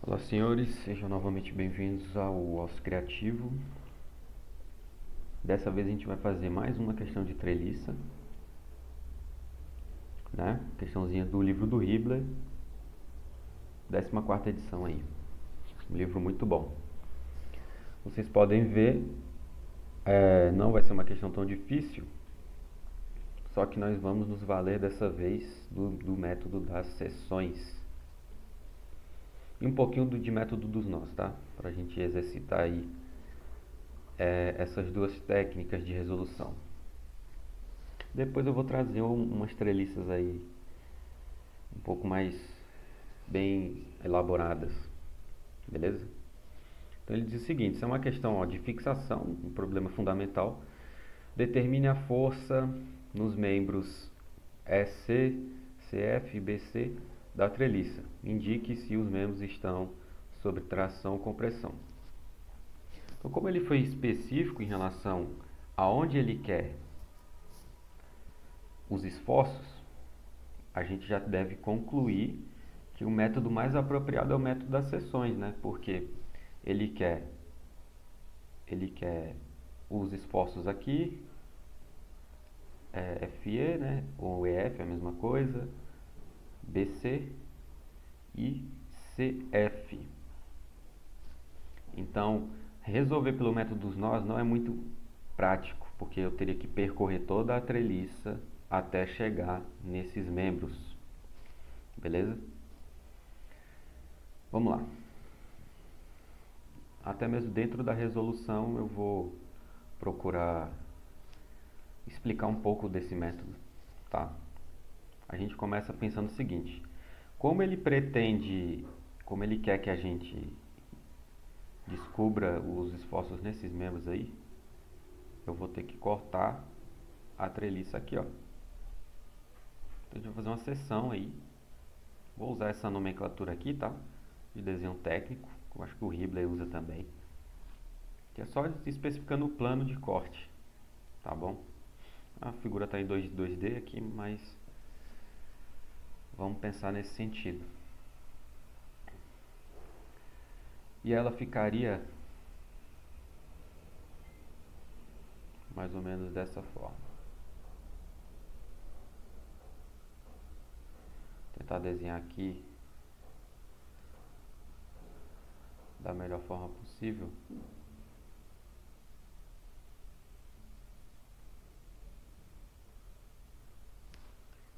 Olá, senhores, sejam novamente bem-vindos ao Osso Criativo. Dessa vez a gente vai fazer mais uma questão de treliça, né? Questãozinha do livro do Hibbeler, 14ª edição aí. Um livro muito bom. Vocês podem ver, não vai ser uma questão tão difícil, só que nós vamos nos valer dessa vez do método das seções. E um pouquinho de método dos nós, tá? Pra gente exercitar aí essas duas técnicas de resolução. Depois eu vou trazer umas treliças aí um pouco mais bem elaboradas, beleza? Então ele diz o seguinte: isso é uma questão de fixação, um problema fundamental. Determine a força nos membros EC, CF e BC da treliça. Indique se os membros estão sob tração ou compressão. Então, como ele foi específico em relação aonde ele quer os esforços, a gente já deve concluir que o método mais apropriado é o método das seções, né? Porque ele quer os esforços aqui, FE, né? Ou EF é a mesma coisa, BC e CF. Então, resolver pelo método dos nós não é muito prático, porque eu teria que percorrer toda a treliça até chegar nesses membros, beleza? Vamos lá. Até mesmo dentro da resolução eu vou procurar explicar um pouco desse método, tá? A gente começa pensando o seguinte: como ele quer que a gente descubra os esforços nesses membros aí, eu vou ter que cortar a treliça aqui, ó. Então a gente vai fazer uma seção aí. Vou usar essa nomenclatura aqui, tá? De desenho técnico, que eu acho que o Hibbeler usa também. Que é só especificando o plano de corte, tá bom? A figura está em 2D aqui, mas vamos pensar nesse sentido. E ela ficaria mais ou menos dessa forma. Vou tentar desenhar aqui da melhor forma possível.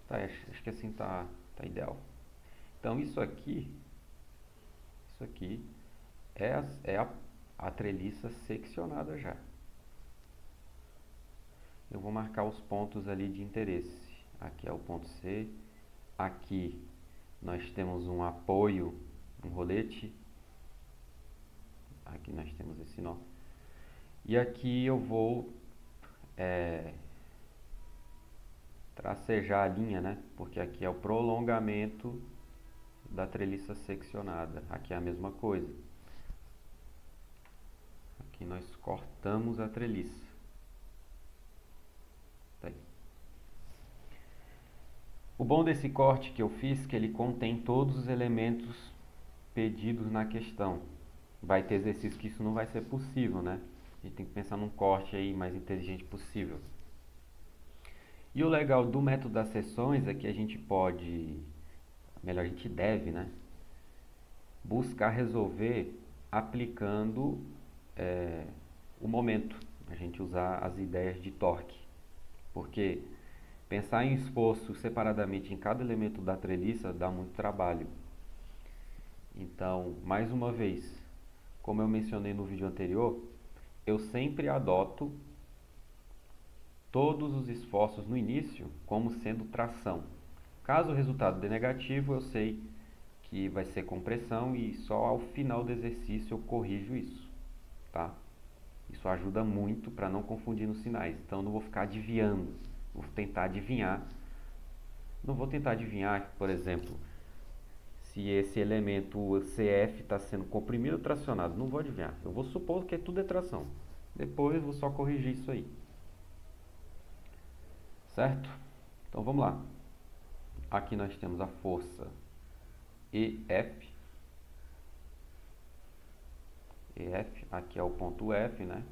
Tá, acho que assim tá ideal. Então isso aqui é a treliça seccionada já. Eu vou marcar os pontos ali de interesse. Aqui é o ponto C. Aqui nós temos um apoio, um rolete. Aqui nós temos esse nó. E aqui eu vou tracejar a linha, né? Porque aqui é o prolongamento da treliça seccionada. Aqui é a mesma coisa. Aqui nós cortamos a treliça. Tá aí. O bom desse corte que eu fiz é que ele contém todos os elementos pedidos na questão. Vai ter exercício que isso não vai ser possível, né? A gente tem que pensar num corte aí mais inteligente possível. E o legal do método das seções é que a gente pode, melhor, a gente deve, né? Buscar resolver aplicando o momento. A gente usar as ideias de torque. Porque pensar em esforço separadamente em cada elemento da treliça dá muito trabalho. Então, mais uma vez, como eu mencionei no vídeo anterior, eu sempre adoto todos os esforços no início como sendo tração. Caso o resultado dê negativo, eu sei que vai ser compressão e só ao final do exercício eu corrijo isso, tá? Isso ajuda muito para não confundir nos sinais. Então eu não vou ficar adivinhando, vou tentar adivinhar. Não vou tentar adivinhar, por exemplo, se esse elemento CF está sendo comprimido ou tracionado. Não vou adivinhar. Eu vou supor que tudo é tração. Depois eu vou só corrigir isso aí. Certo? Então vamos lá. Aqui nós temos a força EF. CF, aqui é o ponto F, né?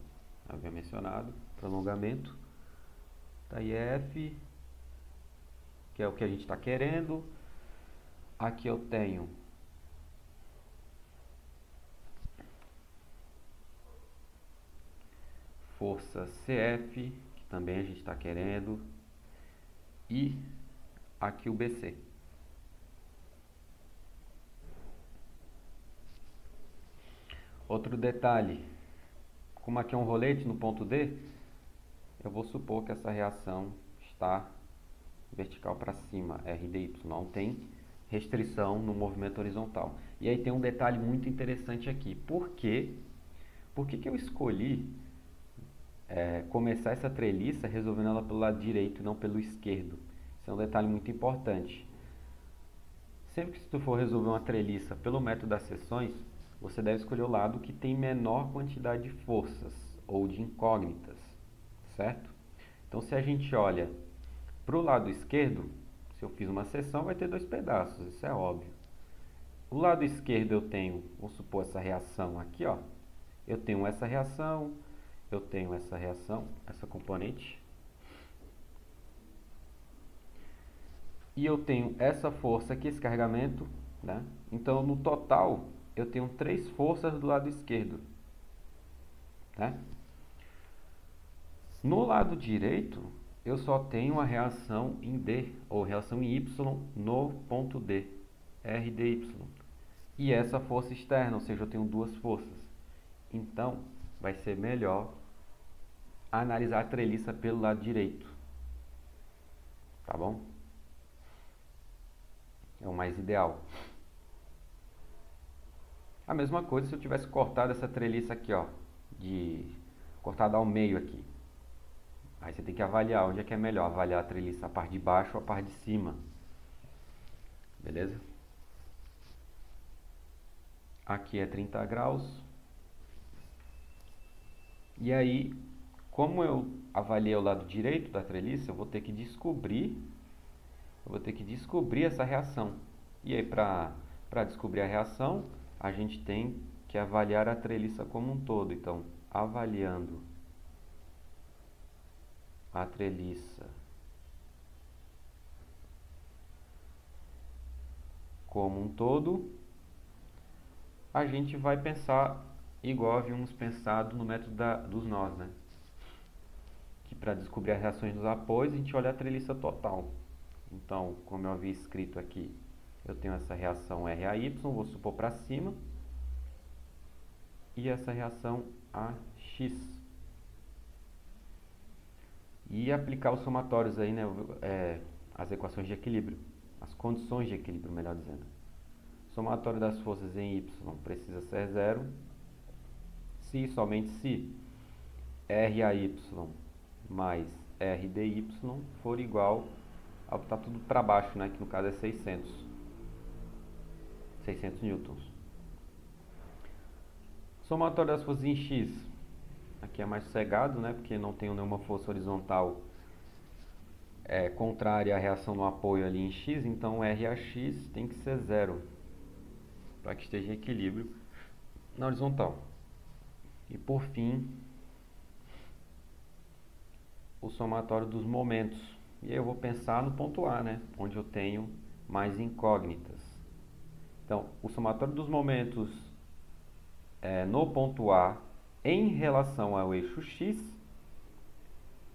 Eu havia mencionado, prolongamento. Daí F, que é o que a gente está querendo. Aqui eu tenho força CF, que também a gente está querendo. E aqui o BC. Outro detalhe, como aqui é um rolete no ponto D, eu vou supor que essa reação está vertical para cima, RDY, não tem restrição no movimento horizontal. E aí tem um detalhe muito interessante aqui. Por quê? Por que eu escolhi começar essa treliça resolvendo ela pelo lado direito e não pelo esquerdo? Isso é um detalhe muito importante. Sempre que tu for resolver uma treliça pelo método das seções, você deve escolher o lado que tem menor quantidade de forças ou de incógnitas, certo? Então, se a gente olha para o lado esquerdo, se eu fiz uma seção, vai ter dois pedaços, isso é óbvio. O lado esquerdo eu tenho, vamos supor, essa reação aqui, ó. Eu tenho essa reação, essa componente. E eu tenho essa força aqui, esse carregamento, né? Então, no total, eu tenho 3 forças do lado esquerdo, né? No lado direito, eu só tenho a reação em D, ou reação em Y no ponto D, RDY. E essa força externa, ou seja, eu tenho 2 forças. Então, vai ser melhor analisar a treliça pelo lado direito. Tá bom? É o mais ideal. A mesma coisa se eu tivesse cortado essa treliça aqui, ó, cortada ao meio aqui. Aí você tem que avaliar onde é que é melhor, avaliar a treliça, a parte de baixo ou a parte de cima. Beleza? Aqui é 30 graus. E aí, como eu avaliei o lado direito da treliça, eu vou ter que descobrir essa reação. E aí, para descobrir a reação, a gente tem que avaliar a treliça como um todo. Então, avaliando a treliça como um todo, a gente vai pensar igual havíamos pensado no método dos nós, né? Que para descobrir as reações dos apoios, a gente olha a treliça total. Então, como eu havia escrito aqui, eu tenho essa reação RAY, vou supor para cima, e essa reação AX. E aplicar os somatórios aí, né? As equações de equilíbrio, as condições de equilíbrio, melhor dizendo. Somatório das forças em Y precisa ser zero, se somente se RAY mais RDY for igual ao que está tudo para baixo, né? Que no caso é 600 newtons. Somatório das forças em X, aqui é mais sossegado, né? Porque não tenho nenhuma força horizontal contrária à reação no apoio ali em X, então RAX tem que ser zero para que esteja em equilíbrio na horizontal. E por fim, o somatório dos momentos. E aí eu vou pensar no ponto A, né? Onde eu tenho mais incógnitas. Então, o somatório dos momentos no ponto A em relação ao eixo X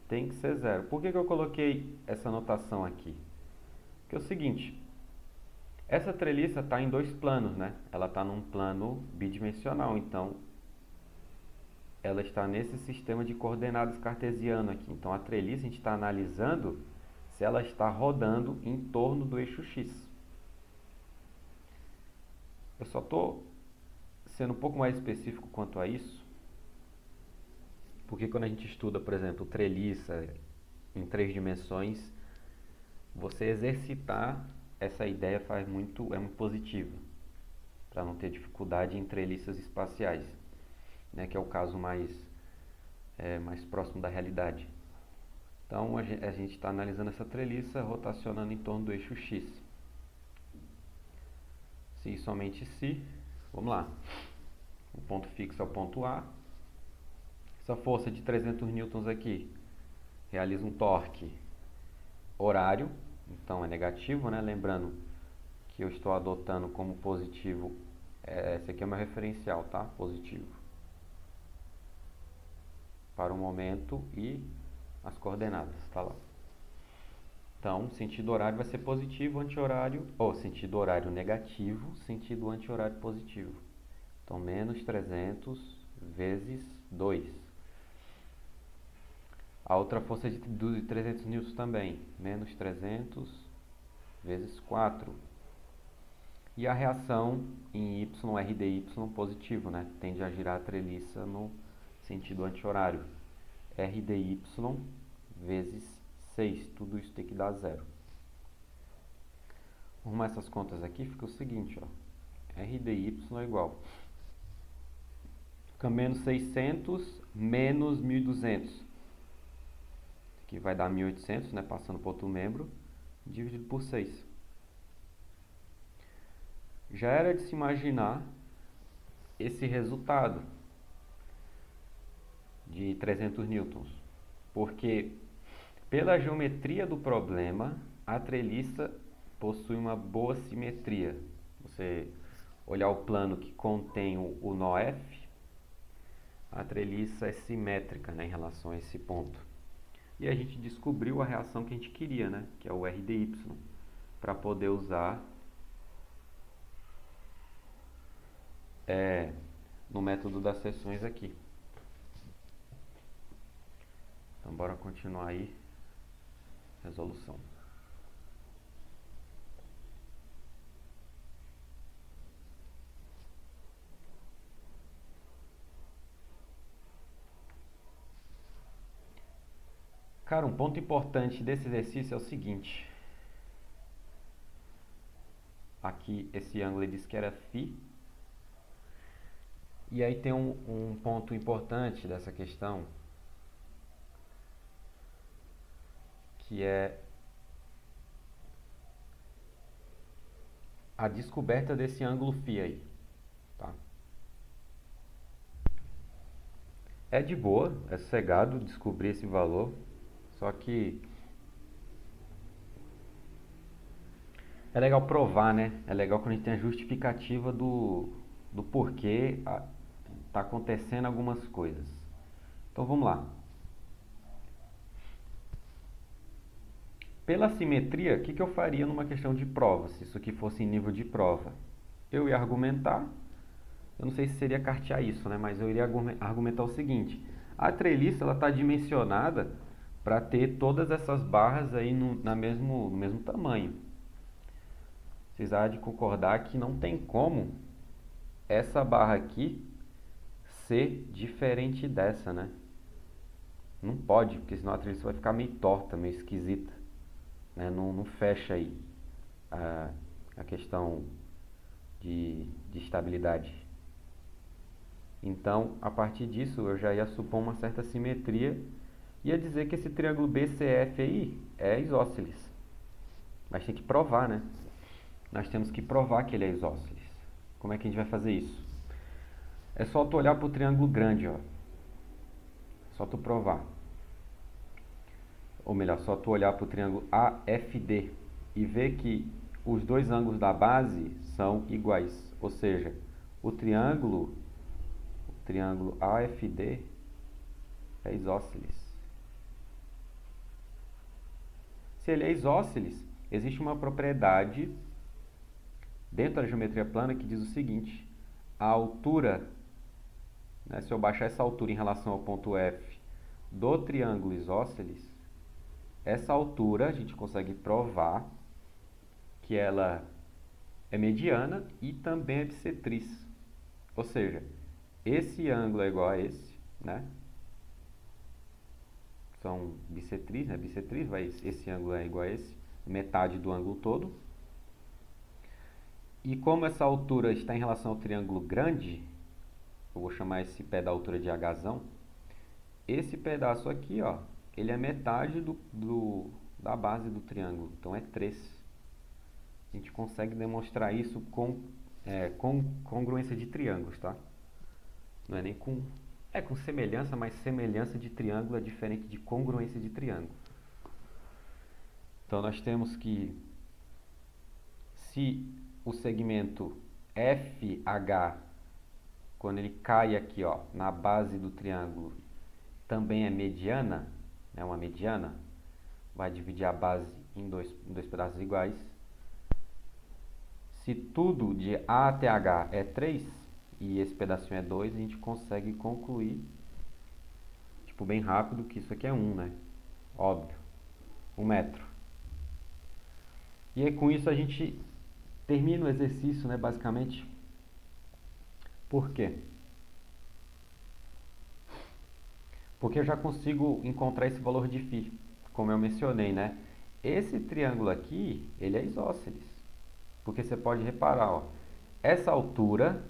tem que ser zero. Por que eu coloquei essa notação aqui? Porque é o seguinte, essa treliça está em 2 planos, né? Ela está num plano bidimensional, então ela está nesse sistema de coordenadas cartesiano aqui. Então a treliça a gente está analisando se ela está rodando em torno do eixo X. Eu só estou sendo um pouco mais específico quanto a isso, porque quando a gente estuda, por exemplo, treliça em 3 dimensões, você exercitar essa ideia é muito positiva, para não ter dificuldade em treliças espaciais, né, que é o caso mais próximo da realidade. Então a gente está analisando essa treliça rotacionando em torno do eixo X. Se e somente se, vamos lá. O ponto fixo é o ponto A. Essa força de 300 newtons aqui realiza um torque horário, então é negativo, né? Lembrando que eu estou adotando como positivo, esse aqui é o meu referencial, tá? Positivo. Para o momento e as coordenadas, tá lá. Então, sentido horário vai ser positivo, anti-horário, ou sentido horário negativo, sentido anti-horário positivo. Então, menos 300 vezes 2. A outra força de 300 newtons também, menos 300 vezes 4. E a reação em Y, RDY positivo, né? Tende a girar a treliça no sentido anti-horário. RDY vezes 6, tudo isso tem que dar zero. Vamos arrumar essas contas aqui, fica o seguinte, ó. RDY é igual. Fica menos 600 menos 1.200. Aqui vai dar 1.800, né? Passando para outro membro, dividido por 6. Já era de se imaginar esse resultado de 300 newtons, porque pela geometria do problema, a treliça possui uma boa simetria. Você olhar o plano que contém o nó F, a treliça é simétrica, né, em relação a esse ponto. E a gente descobriu a reação que a gente queria, né, que é o RDY, para poder usar no método das seções aqui. Então, bora continuar aí. Resolução. Cara, um ponto importante desse exercício é o seguinte. Aqui, esse ângulo ele disse que era φ. E aí tem um ponto importante dessa questão, que é a descoberta desse ângulo φ aí, tá? É de boa, é sossegado descobrir esse valor, só que é legal provar, né? É legal quando a gente tem a justificativa do porquê tá acontecendo algumas coisas. Então vamos lá. Pela simetria, o que eu faria numa questão de prova, se isso aqui fosse em nível de prova? Eu ia argumentar, eu não sei se seria cartear isso, né? Mas eu iria argumentar o seguinte: a treliça está dimensionada para ter todas essas barras aí no mesmo tamanho. Vocês há de concordar que não tem como essa barra aqui ser diferente dessa, né? Não pode, porque senão a treliça vai ficar meio torta, meio esquisita, né? Não fecha aí a questão de estabilidade. Então, a partir disso, eu já ia supor uma certa simetria e ia dizer que esse triângulo BCF aí é isósceles. Mas tem que provar, né? Nós temos que provar que ele é isósceles. Como é que a gente vai fazer isso? É só tu olhar para o triângulo grande, ó. Só tu provar. Ou melhor, só tu olhar para o triângulo AFD e ver que os dois ângulos da base são iguais. Ou seja, o triângulo AFD é isósceles. Se ele é isósceles, existe uma propriedade dentro da geometria plana que diz o seguinte: a altura, né, se eu baixar essa altura em relação ao ponto F do triângulo isósceles, essa altura a gente consegue provar que ela é mediana e também é bissetriz. Ou seja, esse ângulo é igual a esse, né? São bissetriz, né? Bissetriz, esse ângulo é igual a esse, metade do ângulo todo. E como essa altura está em relação ao triângulo grande, eu vou chamar esse pé da altura de Hzão. Esse pedaço aqui, ó, ele é metade da base do triângulo, então é 3. A gente consegue demonstrar isso com congruência de triângulos, tá? Não é nem com... É com semelhança, mas semelhança de triângulo é diferente de congruência de triângulo. Então nós temos que, se o segmento FH, quando ele cai aqui, ó, na base do triângulo, também é mediana, é uma mediana, vai dividir a base em dois pedaços iguais. Se tudo de A até H é 3 e esse pedacinho é 2, a gente consegue concluir, tipo, bem rápido, que isso aqui é 1, né? Óbvio, 1 metro. E aí com isso a gente termina o exercício, né, basicamente. Por quê? Porque eu já consigo encontrar esse valor de φ, como eu mencionei, né? Esse triângulo aqui, ele é isósceles. Porque você pode reparar, ó, essa altura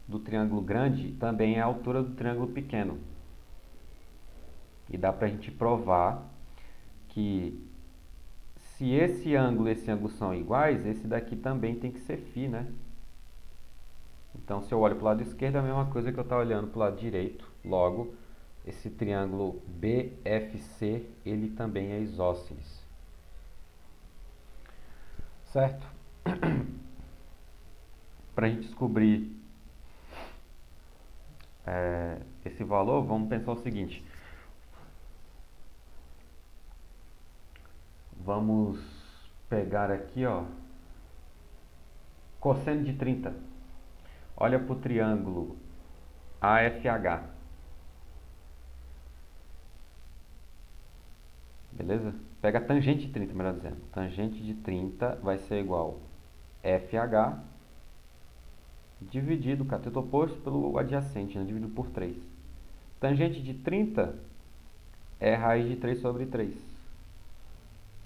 do triângulo grande também é a altura do triângulo pequeno. E dá pra gente provar que se esse ângulo e esse ângulo são iguais, esse daqui também tem que ser φ, né? Então, se eu olho para o lado esquerdo, é a mesma coisa que eu estou olhando para o lado direito. Logo, esse triângulo BFC, ele também é isósceles. Certo? Para a gente descobrir esse valor, vamos pensar o seguinte. Vamos pegar aqui, ó, cosseno de 30. Olha para o triângulo AFH. Beleza? Pega a tangente de 30, melhor dizendo. Tangente de 30 vai ser igual FH dividido o cateto oposto pelo adjacente, né? Dividido por 3. Tangente de 30 é raiz de 3 sobre 3.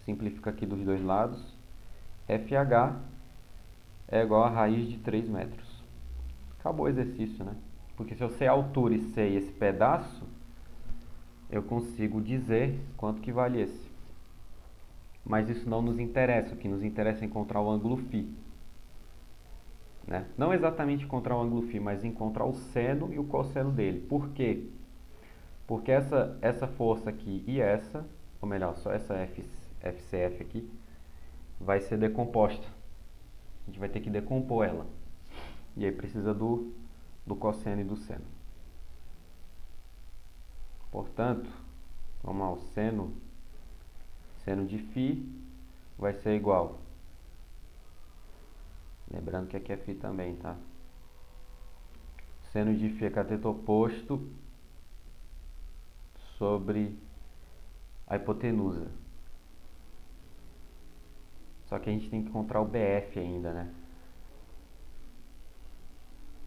Simplifica aqui dos dois lados. FH é igual a raiz de 3 metros. Acabou o exercício, né? Porque se eu sei a altura e sei esse pedaço, eu consigo dizer quanto que vale esse. Mas isso não nos interessa. O que nos interessa é encontrar o ângulo φ. Né? Não exatamente encontrar o ângulo φ, mas encontrar o seno e o cosseno dele. Por quê? Porque essa força aqui e essa, ou melhor, só essa FCF aqui, vai ser decomposta. A gente vai ter que decompor ela. E aí precisa do cosseno e do seno. Portanto, vamos lá, o seno de φ vai ser igual. Lembrando que aqui é φ também, tá? Seno de φ é cateto oposto sobre a hipotenusa. Só que a gente tem que encontrar o BF ainda, né?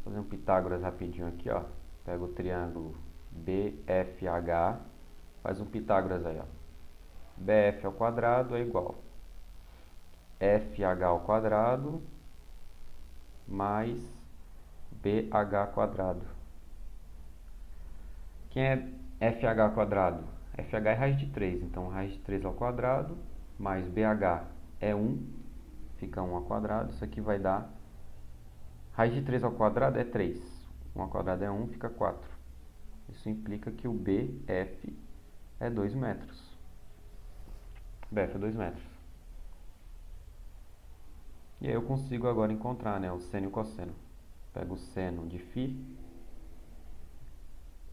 Vou fazer um Pitágoras rapidinho aqui, ó. Pega o triângulo BFH, faz um Pitágoras aí, ó. BF ao quadrado é igual FH ao quadrado mais BH quadrado. Quem é FH quadrado? FH é raiz de 3, então raiz de 3 ao quadrado mais BH é 1, fica 1 ao quadrado. Isso aqui vai dar, raiz de 3 ao quadrado é 3, 1 ao quadrado é 1, fica 4. Isso implica que o BF é 2 metros. BF é 2 metros. E aí eu consigo agora encontrar, né, o seno e o cosseno. Pego o seno de φ,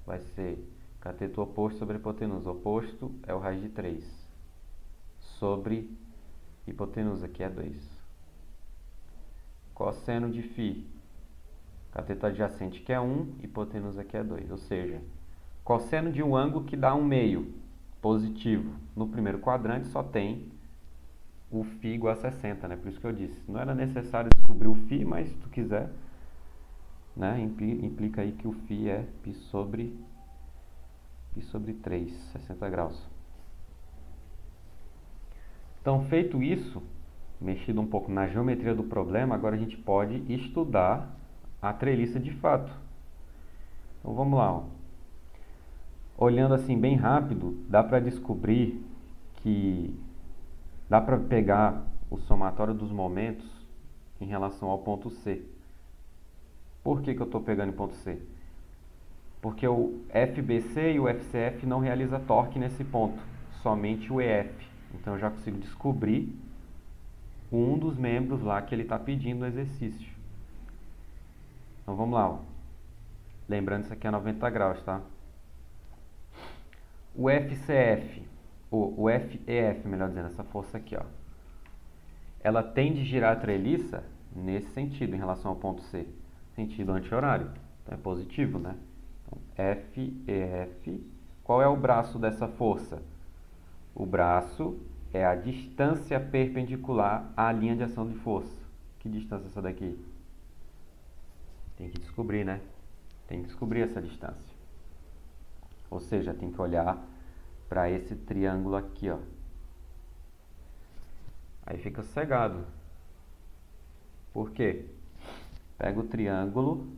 vai ser cateto oposto sobre hipotenusa. Oposto é o raiz de 3 sobre hipotenusa, que é 2. Cosseno de φ, cateto adjacente, que é 1, hipotenusa, que é 2. Ou seja, cosseno de um ângulo que dá 1/2 positivo. No primeiro quadrante só tem o φ igual a 60, né? Por isso que eu disse, não era necessário descobrir o φ, mas se tu quiser, né, implica aí que o φ é π sobre 3, 60 graus. Então, feito isso, mexido um pouco na geometria do problema, agora a gente pode estudar a treliça de fato. Então, vamos lá, ó. Olhando assim bem rápido, dá para descobrir que dá para pegar o somatório dos momentos em relação ao ponto C. Por que eu estou pegando em ponto C? Porque o FBC e o FCF não realiza torque nesse ponto, somente o EF. Então eu já consigo descobrir um dos membros lá que ele está pedindo no exercício. Então vamos lá, ó. Lembrando isso aqui é 90 graus, tá? O FCF, o FEF, melhor dizendo, essa força aqui, ó, ela tende a girar a treliça nesse sentido, em relação ao ponto C, sentido anti-horário. Então é positivo, né? Então, FEF, qual é o braço dessa força? O braço é a distância perpendicular à linha de ação de força. Que distância é essa daqui? Tem que descobrir, né? Tem que descobrir essa distância. Ou seja, tem que olhar para esse triângulo aqui, ó. Aí fica cegado. Por quê? Pega o triângulo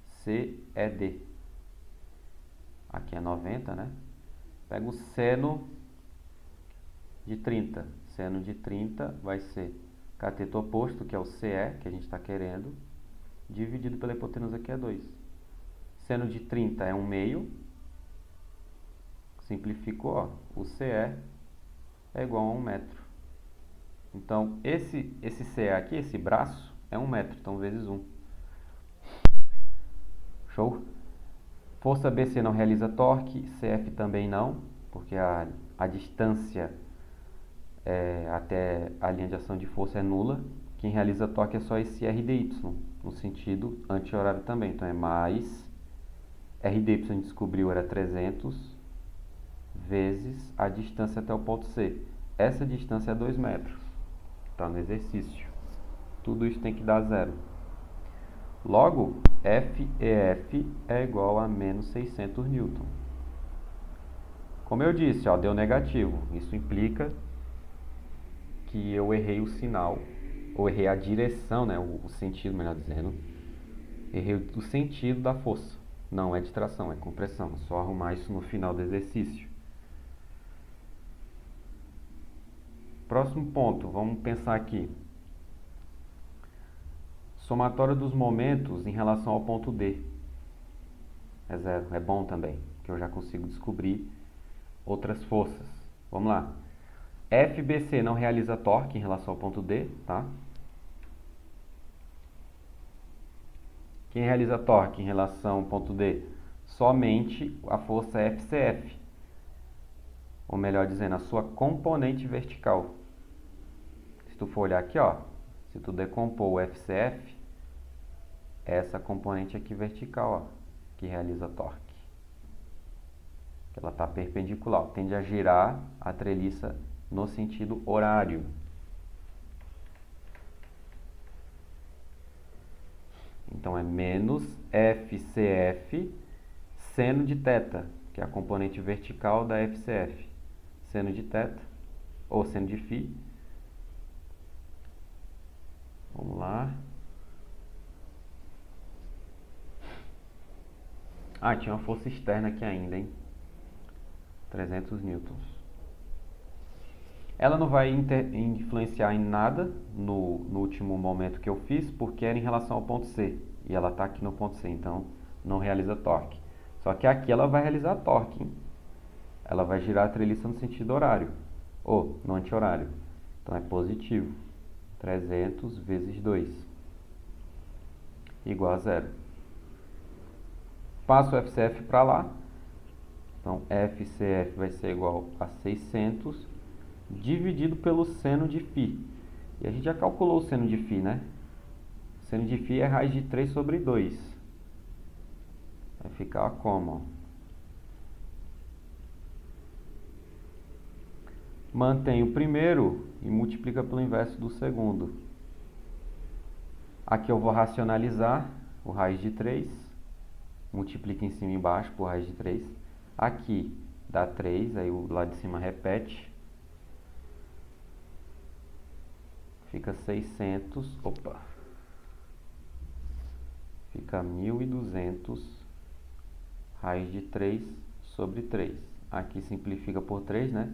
CED. Aqui é 90, né? Pega o seno de 30. Seno de 30 vai ser cateto oposto, que é o CE, que a gente está querendo, dividido pela hipotenusa, que é 2. Seno de 30 é 1/2. Simplificou, ó. O CE é igual a 1 metro. Então, esse CE aqui, esse braço, é 1 metro. Então, vezes 1. Show? Força BC não realiza torque, CF também não, porque a distância até a linha de ação de força é nula. Quem realiza torque é só esse RDY, no sentido anti-horário também. Então é mais RDY, a gente descobriu, era 300 vezes a distância até o ponto C. Essa distância é 2 metros. Está no exercício. Tudo isso tem que dar zero. Logo, FEF é igual a menos 600 newton. Como eu disse, ó, deu negativo. Isso implica que eu errei o sinal, ou errei a direção, né, o sentido, melhor dizendo. Errei o sentido da força. Não é de tração, é compressão. É só arrumar isso no final do exercício. Próximo ponto, vamos pensar aqui. Somatória dos momentos em relação ao ponto D. É zero, é bom também, que eu já consigo descobrir outras forças. Vamos lá. FBC não realiza torque em relação ao ponto D, tá? Quem realiza torque em relação ao ponto D? Somente a força FCF. Ou melhor dizendo, a sua componente vertical. Se tu for olhar aqui, ó, se tu decompor o FCF, é essa componente aqui vertical, ó, que realiza torque. Ela está perpendicular, tende a girar a treliça no sentido horário. Então é menos FCF seno de θ, que é a componente vertical da FCF. Seno de θ, ou seno de φ. Vamos lá. Ah, tinha uma força externa aqui ainda, hein? 300 newtons. Ela não vai influenciar em nada no último momento que eu fiz, porque era em relação ao ponto C. E ela está aqui no ponto C, então não realiza torque. Só que aqui ela vai realizar torque, hein? Ela vai girar a treliça no sentido horário, ou no anti-horário. Então é positivo. 300 vezes 2 igual a zero. Passo o FCF para lá. Então FCF vai ser igual a 600 dividido pelo seno de φ. E a gente já calculou o seno de φ, né? O seno de φ é raiz de 3 sobre 2. Vai ficar como? Mantém o primeiro e multiplica pelo inverso do segundo. Aqui eu vou racionalizar o raiz de 3. Multiplica em cima e embaixo por raiz de 3. Aqui dá 3, aí o lado de cima repete. Fica 600, opa. Fica 1.200 raiz de 3 sobre 3. Aqui simplifica por 3, né?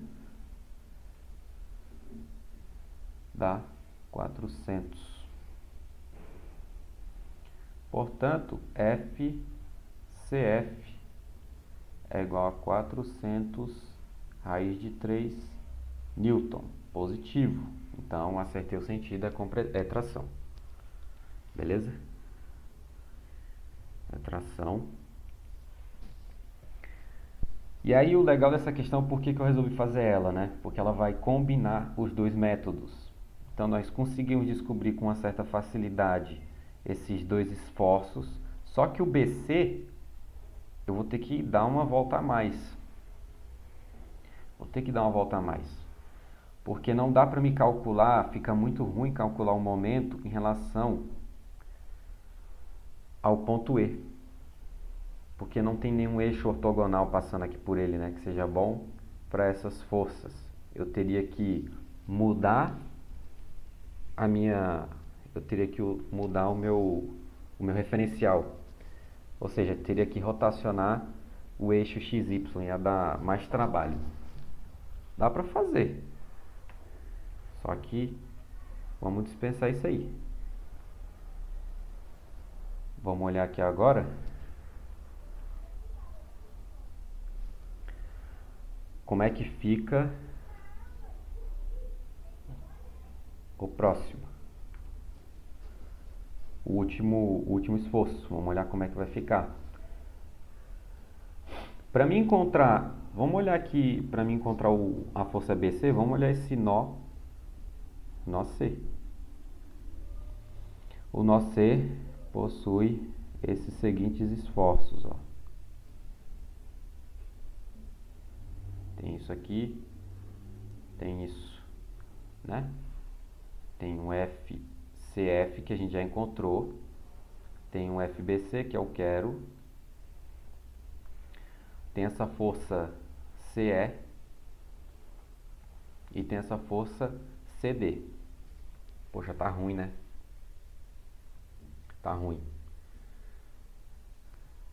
Dá 400. Portanto, FCF é igual a 400 raiz de 3 Newton, positivo. Então, acertei o sentido, é tração. Beleza? É tração. E aí o legal dessa questão, por que eu resolvi fazer ela, né? Porque ela vai combinar os dois métodos. Então nós conseguimos descobrir com uma certa facilidade esses dois esforços, só que o BC eu vou ter que dar uma volta a mais. Vou ter que dar uma volta a mais. Porque não dá para me calcular, fica muito ruim calcular o momento em relação ao ponto E. Porque não tem nenhum eixo ortogonal passando aqui por ele, né, que seja bom para essas forças. Eu teria que mudar o meu referencial. Ou seja, teria que rotacionar o eixo XY, ia dar mais trabalho. Dá para fazer. Só que vamos dispensar isso aí. Vamos olhar aqui agora. Como é que fica o próximo? O último esforço. Vamos olhar como é que vai ficar. Para mim encontrar, vamos olhar aqui, para mim encontrar a força BC, vamos olhar esse nó C. O nó C possui esses seguintes esforços, ó. Tem isso aqui, tem isso, né? Tem um FCF que a gente já encontrou, tem um FBC que eu quero, tem essa força CE e tem essa força CD. Poxa, tá ruim, né? Tá ruim.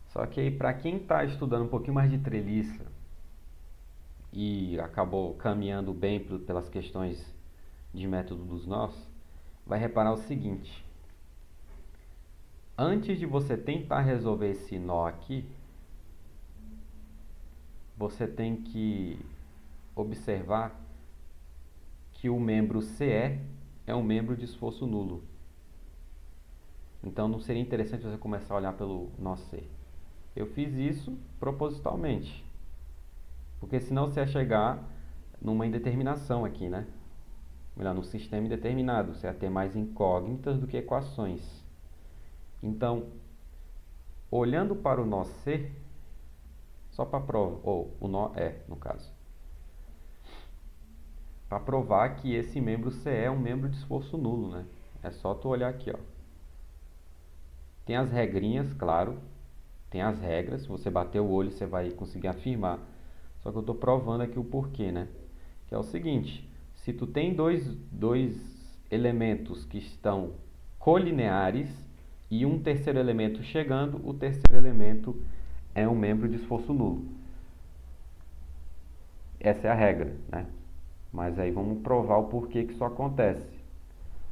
Só que aí, para quem está estudando um pouquinho mais de treliça e acabou caminhando bem pelas questões de método dos nós, vai reparar o seguinte: antes de você tentar resolver esse nó aqui, você tem que observar que o membro CE é um membro de esforço nulo. Então não seria interessante você começar a olhar pelo nó C. Eu fiz isso propositalmente, porque senão você ia chegar numa indeterminação aqui, né? Melhor, num sistema indeterminado, você ia ter mais incógnitas do que equações. Então, olhando para o nó C, só para provar, ou o nó E, no caso, para provar que esse membro CE é um membro de esforço nulo, né? É só tu olhar aqui, ó. Tem as regrinhas, claro, tem as regras, se você bater o olho você vai conseguir afirmar. Só que eu estou provando aqui o porquê, né? Que é o seguinte: se tu tem dois elementos que estão colineares e um terceiro elemento chegando, o terceiro elemento é um membro de esforço nulo. Essa é a regra, né? Mas aí vamos provar o porquê que isso acontece.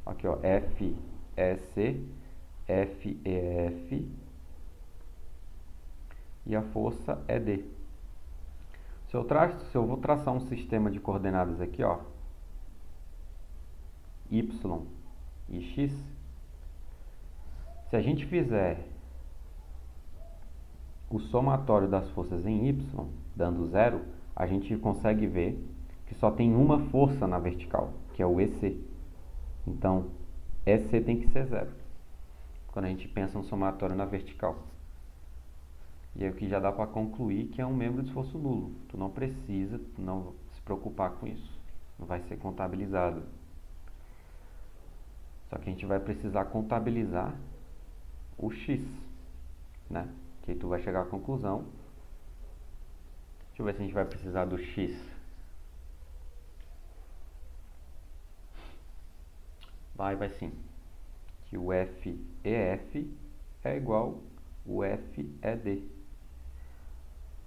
Aqui, ó, FEC, FEF e a força é D. Se eu vou traçar um sistema de coordenadas aqui, ó, Y e X, se a gente fizer o somatório das forças em Y, dando zero, a gente consegue ver que só tem uma força na vertical, que é o EC. Então, EC tem que ser zero, quando a gente pensa no somatório na vertical. E aí o que já dá para concluir que é um membro de esforço nulo. Tu não precisa não se preocupar com isso. Não vai ser contabilizado. Só que a gente vai precisar contabilizar o X, né? Que aí tu vai chegar à conclusão. Deixa eu ver se a gente vai precisar do X. Vai sim. Que o FEF é igual o FED.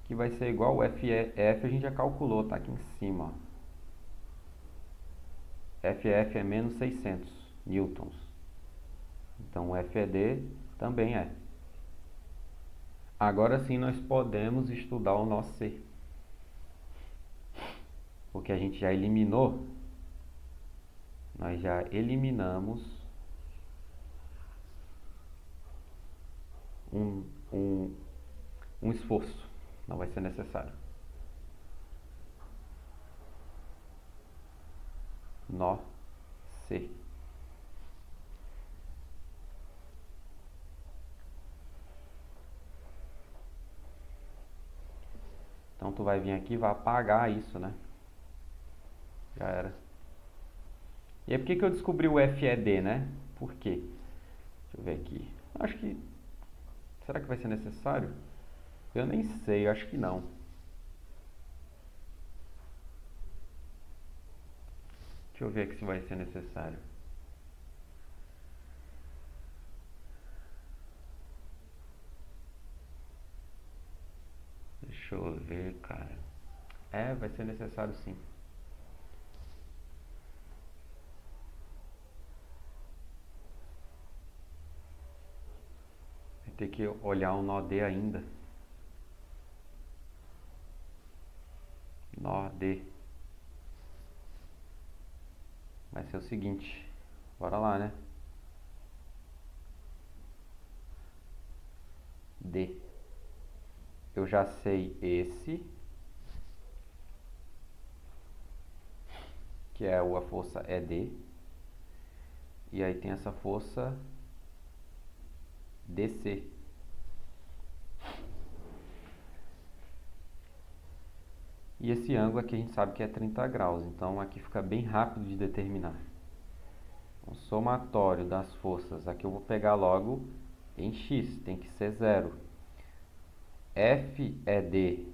Que vai ser igual o FEF, a gente já calculou, tá aqui em cima. FEF é menos 600 newtons. Então o FED também é. Agora sim nós podemos estudar o nó C. Porque a gente já eliminou, nós já eliminamos um, um, um esforço. Não vai ser necessário. Nó C. Então tu vai vir aqui e vai apagar isso, né? Já era. E aí por que eu descobri o FED, né? Por quê? Deixa eu ver aqui. Acho que... Será que vai ser necessário? Eu nem sei, acho que não. Deixa eu ver aqui se vai ser necessário. Deixa eu ver, cara. Vai ser necessário sim. Vai ter que olhar o nó D ainda. Nó D. Vai ser o seguinte. Bora lá, né? D. Eu já sei esse, que é a força ED. E aí tem essa força DC. E esse ângulo aqui a gente sabe que é 30 graus, então aqui fica bem rápido de determinar. O somatório das forças, aqui eu vou pegar logo em x, tem que ser 0. FED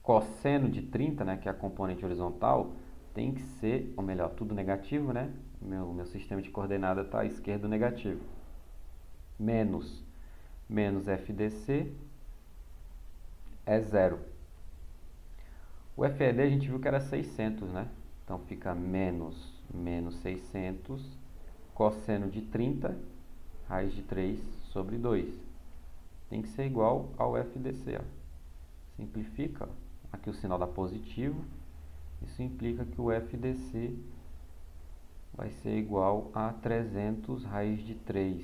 cosseno de 30, né, que é a componente horizontal, tem que ser, ou melhor, tudo negativo, né? Meu sistema de coordenada está esquerdo negativo. Menos FDC é 0. O FED a gente viu que era 600, né? Então fica menos 600 cosseno de 30, raiz de 3 sobre 2. Tem que ser igual ao FDC. Ó. Simplifica. Aqui o sinal dá positivo. Isso implica que o FDC vai ser igual a 300 raiz de 3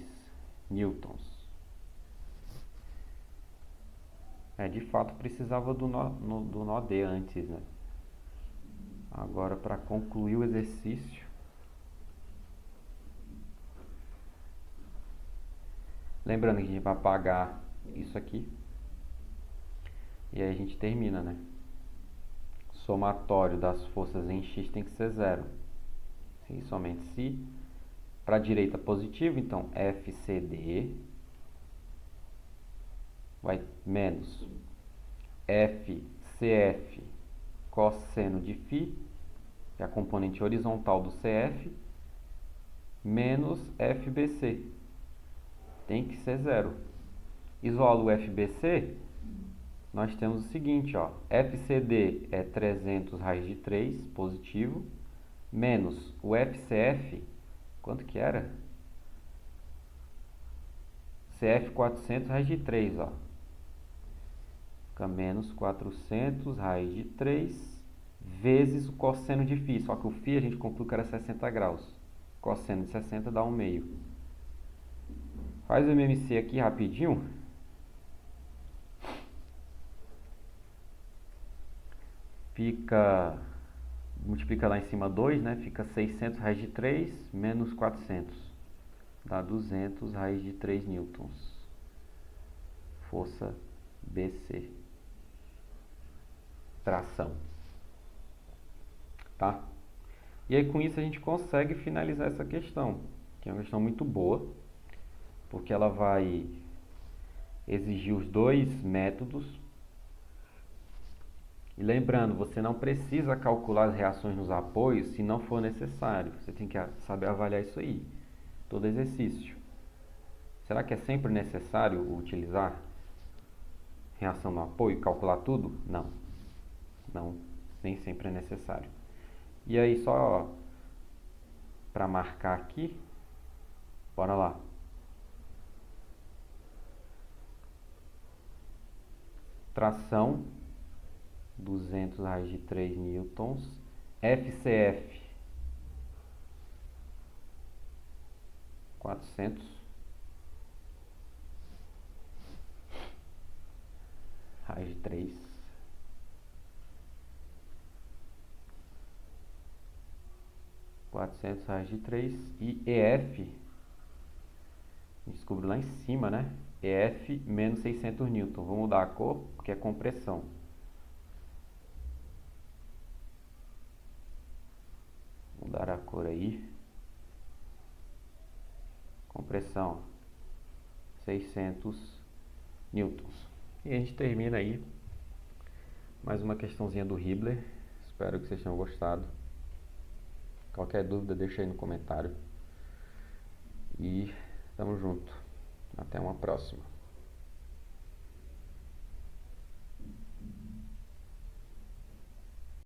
newtons. De fato precisava do nó D antes, né? Agora, para concluir o exercício, lembrando que a gente vai apagar isso aqui. E aí a gente termina, né? Somatório das forças em x tem que ser 0. Sim, somente se. Para a direita positivo, então FCD vai menos FCF cosseno de φ, que é a componente horizontal do CF, menos FBC. Tem que ser 0. Isola o FBC, nós temos o seguinte, ó, FCD é 300 raiz de 3, positivo, menos o FCF, quanto que era? CF 400 raiz de 3, ó. Fica menos 400 raiz de 3 vezes o cosseno de φ. Só que o φ a gente concluiu que era 60 graus. Cosseno de 60 dá 1/2. Faz o MMC aqui rapidinho. Fica... multiplica lá em cima 2, né? Fica 600 raiz de 3 menos 400. Dá 200 raiz de 3 newtons. Força BC. Tração. Tá? E aí com isso a gente consegue finalizar essa questão, que é uma questão muito boa, porque ela vai exigir os dois métodos. E lembrando, você não precisa calcular as reações nos apoios se não for necessário. Você tem que saber avaliar isso aí, todo exercício. Será que é sempre necessário utilizar reação no apoio, calcular tudo? Não. Não, nem sempre é necessário. E aí só para marcar aqui, bora lá. Tração, 200 raiz de 3 newtons. FCF, 400 raiz de 3. Raiz de 3. E EF, descubro lá em cima, né? EF menos 600 newton. Vou mudar a cor, porque é compressão. Vou mudar a cor aí. Compressão, 600 newtons. E a gente termina aí mais uma questãozinha do Hibbeler. Espero que vocês tenham gostado. Qualquer dúvida, deixa aí no comentário. E tamo junto. Até uma próxima.